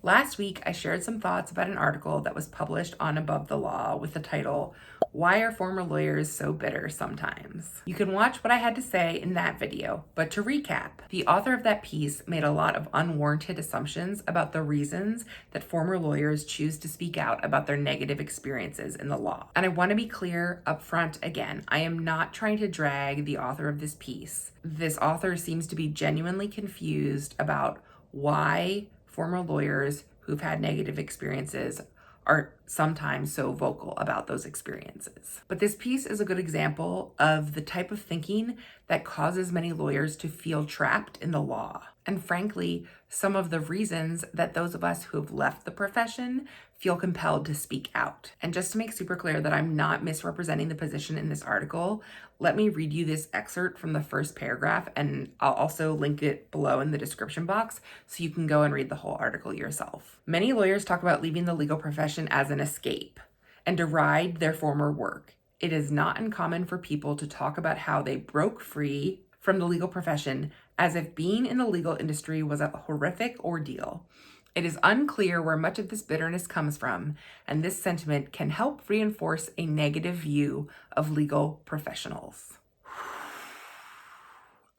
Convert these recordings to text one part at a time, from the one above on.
Last week, I shared some thoughts about an article that was published on Above the Law with the title, "Why Are Former Lawyers So Bitter Sometimes?" You can watch what I had to say in that video, but to recap, the author of that piece made a lot of unwarranted assumptions about the reasons that former lawyers choose to speak out about their negative experiences in the law. And I want to be clear up front again, I am not trying to drag the author of this piece. This author seems to be genuinely confused about why former lawyers who've had negative experiences are sometimes so vocal about those experiences. But this piece is a good example of the type of thinking that causes many lawyers to feel trapped in the law. And frankly, some of the reasons that those of us who have left the profession feel compelled to speak out. And just to make super clear that I'm not misrepresenting the position in this article, let me read you this excerpt from the first paragraph, and I'll also link it below in the description box so you can go and read the whole article yourself. Many lawyers talk about leaving the legal profession as an escape and deride their former work. It is not uncommon for people to talk about how they broke free from the legal profession as if being in the legal industry was a horrific ordeal. It is unclear where much of this bitterness comes from, and this sentiment can help reinforce a negative view of legal professionals.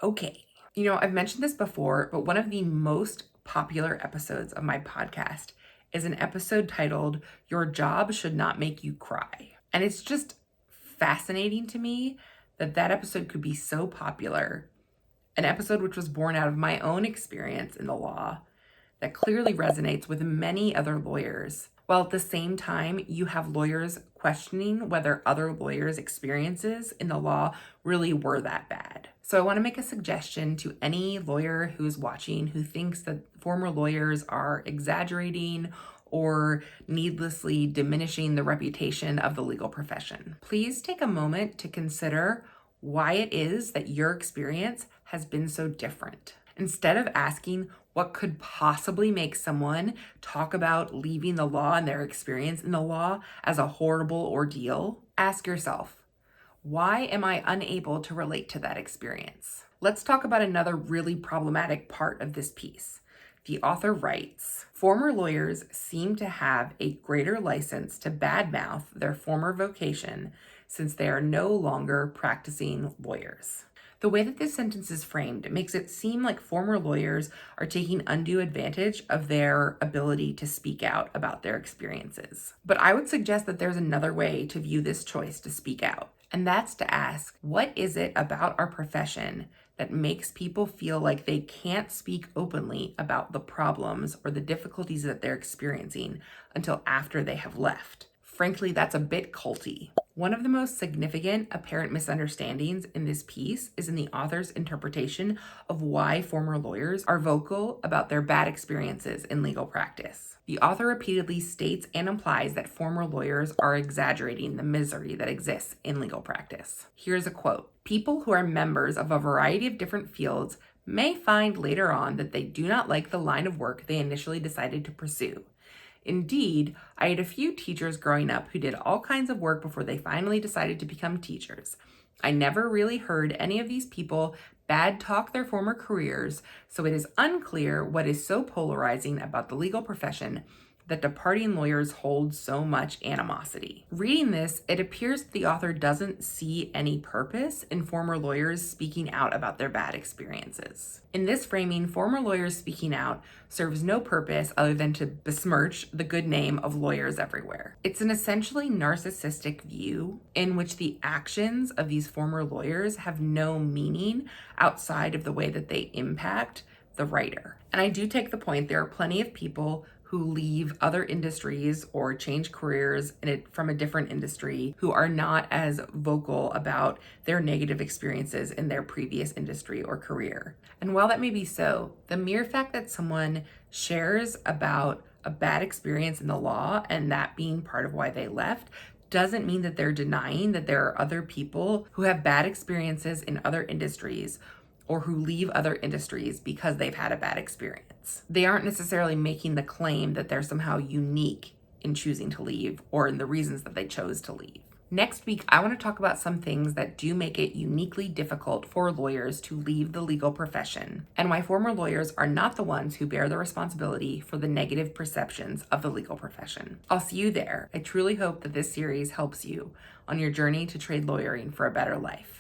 Okay. I've mentioned this before, but one of the most popular episodes of my podcast is an episode titled, "Your Job Should Not Make You Cry." And it's just fascinating to me that that episode could be so popular. An episode which was born out of my own experience in the law that clearly resonates with many other lawyers, while at the same time you have lawyers questioning whether other lawyers' experiences in the law really were that bad. So I want to make a suggestion to any lawyer who's watching who thinks that former lawyers are exaggerating or needlessly diminishing the reputation of the legal profession. Please take a moment to consider why it is that your experience has been so different. Instead of asking what could possibly make someone talk about leaving the law and their experience in the law as a horrible ordeal, ask yourself, why am I unable to relate to that experience? Let's talk about another really problematic part of this piece. The author writes, former lawyers seem to have a greater license to badmouth their former vocation since they are no longer practicing lawyers. The way that this sentence is framed makes it seem like former lawyers are taking undue advantage of their ability to speak out about their experiences. But I would suggest that there's another way to view this choice to speak out, and that's to ask, what is it about our profession that makes people feel like they can't speak openly about the problems or the difficulties that they're experiencing until after they have left? Frankly, that's a bit culty. One of the most significant apparent misunderstandings in this piece is in the author's interpretation of why former lawyers are vocal about their bad experiences in legal practice. The author repeatedly states and implies that former lawyers are exaggerating the misery that exists in legal practice. Here's a quote. People who are members of a variety of different fields may find later on that they do not like the line of work they initially decided to pursue. Indeed, I had a few teachers growing up who did all kinds of work before they finally decided to become teachers. I never really heard any of these people bad talk their former careers, so it is unclear what is so polarizing about the legal profession that departing lawyers hold so much animosity. Reading this, it appears that the author doesn't see any purpose in former lawyers speaking out about their bad experiences. In this framing, former lawyers speaking out serves no purpose other than to besmirch the good name of lawyers everywhere. It's an essentially narcissistic view in which the actions of these former lawyers have no meaning outside of the way that they impact the writer. And I do take the point, there are plenty of people who leave other industries or change careers from a different industry who are not as vocal about their negative experiences in their previous industry or career. And while that may be so, the mere fact that someone shares about a bad experience in the law and that being part of why they left doesn't mean that they're denying that there are other people who have bad experiences in other industries or who leave other industries because they've had a bad experience. They aren't necessarily making the claim that they're somehow unique in choosing to leave or in the reasons that they chose to leave. Next week, I want to talk about some things that do make it uniquely difficult for lawyers to leave the legal profession, and why former lawyers are not the ones who bear the responsibility for the negative perceptions of the legal profession. I'll see you there. I truly hope that this series helps you on your journey to trade lawyering for a better life.